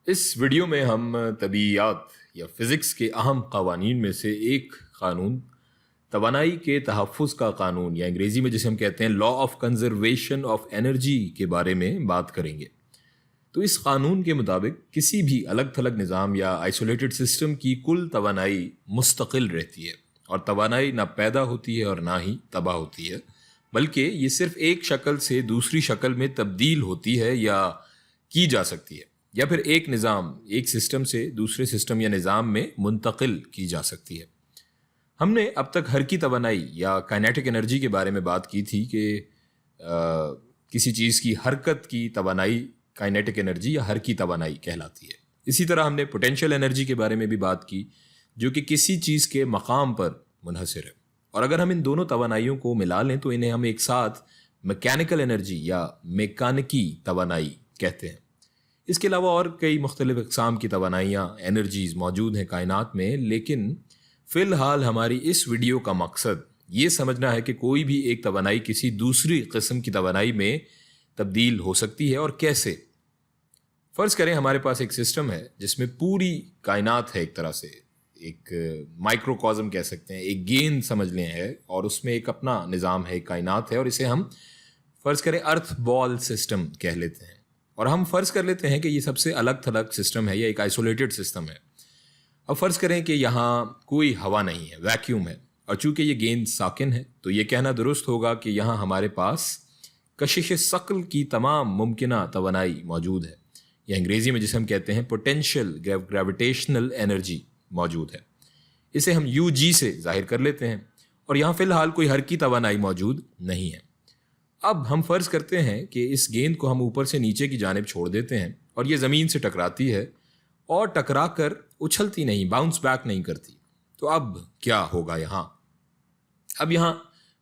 اس video میں ہم طبیعیات یا فزکس کے اہم قوانین میں سے ایک قانون توانائی کے تحفظ کا قانون یا انگریزی میں جسے ہم کہتے ہیں law of conservation of energy کے بارے میں بات کریں گے۔ تو اس قانون کے مطابق کسی بھی الگ تھلگ نظام یا آئسولیٹڈ سسٹم کی کل توانائی مستقل رہتی ہے، اور توانائی نہ پیدا ہوتی ہے اور نہ ہی تباہ ہوتی ہے، بلکہ یہ صرف ایک شکل سے دوسری شکل میں تبدیل ہوتی ہے یا کی جا سکتی ہے، یا پھر ایک نظام ایک سسٹم سے دوسرے سسٹم یا نظام میں منتقل کی جا سکتی ہے۔ ہم نے اب تک حرکی توانائی یا کائنیٹک انرجی کے بارے میں بات کی تھی کہ کسی چیز کی حرکت کی توانائی کائنیٹک انرجی یا حرکی توانائی کہلاتی ہے۔ اسی طرح ہم نے پوٹینشیل انرجی کے بارے میں بھی بات کی، جو کہ کسی چیز کے مقام پر منحصر ہے، اور اگر ہم ان دونوں توانائیوں کو ملا لیں تو انہیں ہم ایک ساتھ میکینیکل انرجی یا میکانکی توانائی کہتے ہیں۔ اس کے علاوہ اور کئی مختلف اقسام کی توانائیاں انرجیز موجود ہیں کائنات میں، لیکن فی الحال ہماری اس ویڈیو کا مقصد یہ سمجھنا ہے کہ کوئی بھی ایک توانائی کسی دوسری قسم کی توانائی میں تبدیل ہو سکتی ہے اور کیسے۔ فرض کریں ہمارے پاس ایک سسٹم ہے جس میں پوری کائنات ہے، ایک طرح سے ایک مائکروکازم کہہ سکتے ہیں، ایک گیند سمجھ لیں ہے، اور اس میں ایک اپنا نظام ہے، ایک کائنات ہے، اور اسے ہم فرض کریں ارتھ بال سسٹم کہہ لیتے ہیں، اور ہم فرض کر لیتے ہیں کہ یہ سب سے الگ تھلگ سسٹم ہے یا ایک آئسولیٹڈ سسٹم ہے۔ اب فرض کریں کہ یہاں کوئی ہوا نہیں ہے، ویکیوم ہے، اور چونکہ یہ گیند ساکن ہے تو یہ کہنا درست ہوگا کہ یہاں ہمارے پاس کشش ثقل کی تمام ممکنہ توانائی موجود ہے، یا انگریزی میں جسے ہم کہتے ہیں پوٹینشیل گریویٹیشنل انرجی موجود ہے۔ اسے ہم یو جی سے ظاہر کر لیتے ہیں، اور یہاں فی الحال کوئی حرکی توانائی موجود نہیں ہے۔ اب ہم فرض کرتے ہیں کہ اس گیند کو ہم اوپر سے نیچے کی جانب چھوڑ دیتے ہیں، اور یہ زمین سے ٹکراتی ہے، اور ٹکرا کر اچھلتی نہیں، باؤنس بیک نہیں کرتی۔ تو اب کیا ہوگا یہاں؟ اب یہاں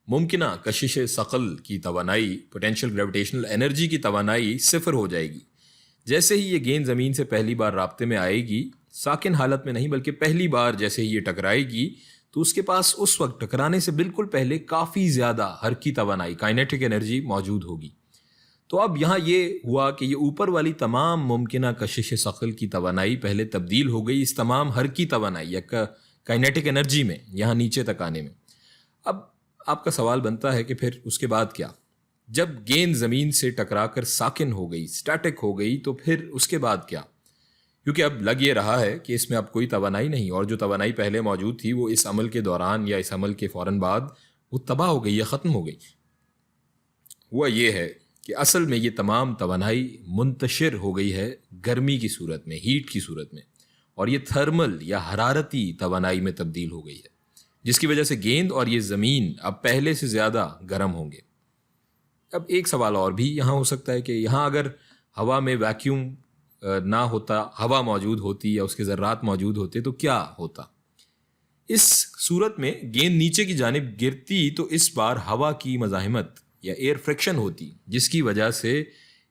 ممکنہ کشش ثقل کی توانائی، پوٹینشیل گریویٹیشنل انرجی کی توانائی صفر ہو جائے گی۔ جیسے ہی یہ گیند زمین سے پہلی بار رابطے میں آئے گی، ساکن حالت میں نہیں بلکہ پہلی بار جیسے ہی یہ ٹکرائے گی، تو اس کے پاس اس وقت ٹکرانے سے بالکل پہلے کافی زیادہ حرکی توانائی کائنیٹک انرجی موجود ہوگی۔ تو اب یہاں یہ ہوا کہ یہ اوپر والی تمام ممکنہ کشش ثقل کی توانائی پہلے تبدیل ہو گئی اس تمام حرکی توانائی یا کائنیٹک انرجی میں، یہاں نیچے تک آنے میں۔ اب آپ کا سوال بنتا ہے کہ پھر اس کے بعد کیا؟ جب گیند زمین سے ٹکرا کر ساکن ہو گئی، سٹیٹک ہو گئی، تو پھر اس کے بعد کیا؟ کیونکہ اب لگ یہ رہا ہے کہ اس میں اب کوئی توانائی نہیں، اور جو توانائی پہلے موجود تھی وہ اس عمل کے دوران یا اس عمل کے فوراً بعد وہ تباہ ہو گئی یا ختم ہو گئی۔ ہوا یہ ہے کہ اصل میں یہ تمام توانائی منتشر ہو گئی ہے گرمی کی صورت میں، ہیٹ کی صورت میں، اور یہ تھرمل یا حرارتی توانائی میں تبدیل ہو گئی ہے، جس کی وجہ سے گیند اور یہ زمین اب پہلے سے زیادہ گرم ہوں گے۔ اب ایک سوال اور بھی یہاں ہو سکتا ہے کہ یہاں اگر ہوا میں ویکیوم نہ ہوتا، ہوا موجود ہوتی یا اس کے ذرات موجود ہوتے تو کیا ہوتا؟ اس صورت میں گیند نیچے کی جانب گرتی تو اس بار ہوا کی مزاحمت یا ایئر فرکشن ہوتی، جس کی وجہ سے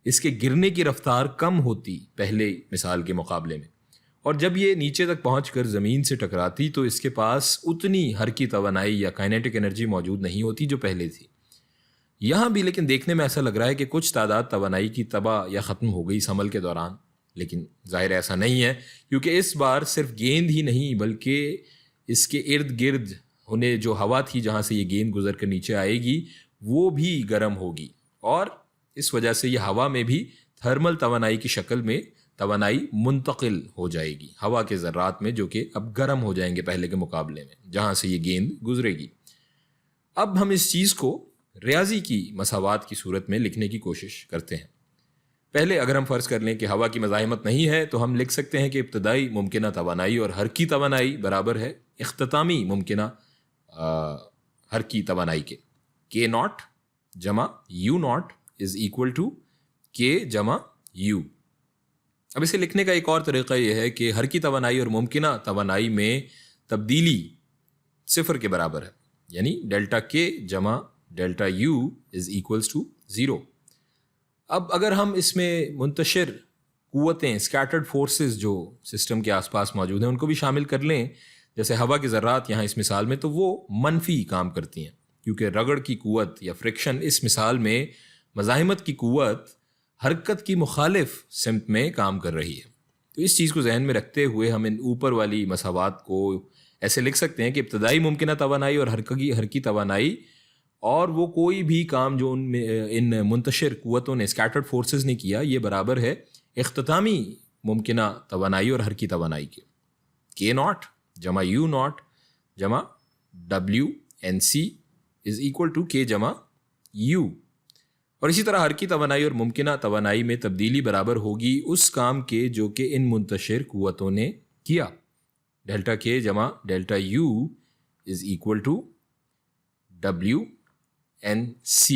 اس کے گرنے کی رفتار کم ہوتی پہلے مثال کے مقابلے میں، اور جب یہ نیچے تک پہنچ کر زمین سے ٹکراتی تو اس کے پاس اتنی حرکی توانائی یا کائنیٹک انرجی موجود نہیں ہوتی جو پہلے تھی۔ یہاں بھی لیکن دیکھنے میں ایسا لگ رہا ہے کہ کچھ تعداد توانائی کی تباہ یا ختم ہو گئی اس عمل کے دوران، لیکن ظاہر ایسا نہیں ہے، کیونکہ اس بار صرف گیند ہی نہیں بلکہ اس کے ارد گرد ہونے جو ہوا تھی جہاں سے یہ گیند گزر کر نیچے آئے گی وہ بھی گرم ہوگی، اور اس وجہ سے یہ ہوا میں بھی تھرمل توانائی کی شکل میں توانائی منتقل ہو جائے گی ہوا کے ذرات میں، جو کہ اب گرم ہو جائیں گے پہلے کے مقابلے میں جہاں سے یہ گیند گزرے گی۔ اب ہم اس چیز کو ریاضی کی مساوات کی صورت میں لکھنے کی کوشش کرتے ہیں۔ پہلے اگر ہم فرض کر لیں کہ ہوا کی مزاحمت نہیں ہے تو ہم لکھ سکتے ہیں کہ ابتدائی ممکنہ توانائی اور حرکی توانائی برابر ہے اختتامی ممکنہ حرکی توانائی کے، K ناٹ جمع U naught is equal to K جمع U۔ اب اسے لکھنے کا ایک اور طریقہ یہ ہے کہ حرکی توانائی اور ممکنہ توانائی میں تبدیلی صفر کے برابر ہے، یعنی ڈیلٹا K جمع delta U is equals to 0۔ اب اگر ہم اس میں منتشر قوتیں، اسکیٹرڈ فورسز جو سسٹم کے آس پاس موجود ہیں ان کو بھی شامل کر لیں، جیسے ہوا کے ذرات یہاں اس مثال میں، تو وہ منفی کام کرتی ہیں، کیونکہ رگڑ کی قوت یا فرکشن اس مثال میں مزاحمت کی قوت حرکت کی مخالف سمت میں کام کر رہی ہے۔ تو اس چیز کو ذہن میں رکھتے ہوئے ہم ان اوپر والی مساوات کو ایسے لکھ سکتے ہیں کہ ابتدائی ممکنہ توانائی اور حرکی توانائی اور وہ کوئی بھی کام جو ان منتشر قوتوں نے اسکیٹرڈ فورسز نے کیا یہ برابر ہے اختتامی ممکنہ توانائی اور حرکی توانائی کے K0 جمع U0 جمع WNC is equal to K جمع U. اور اسی طرح حرکی توانائی اور ممکنہ توانائی میں تبدیلی برابر ہوگی اس کام کے جو کہ ان منتشر قوتوں نے کیا. ڈیلٹا K جمع delta U is equal to WNC.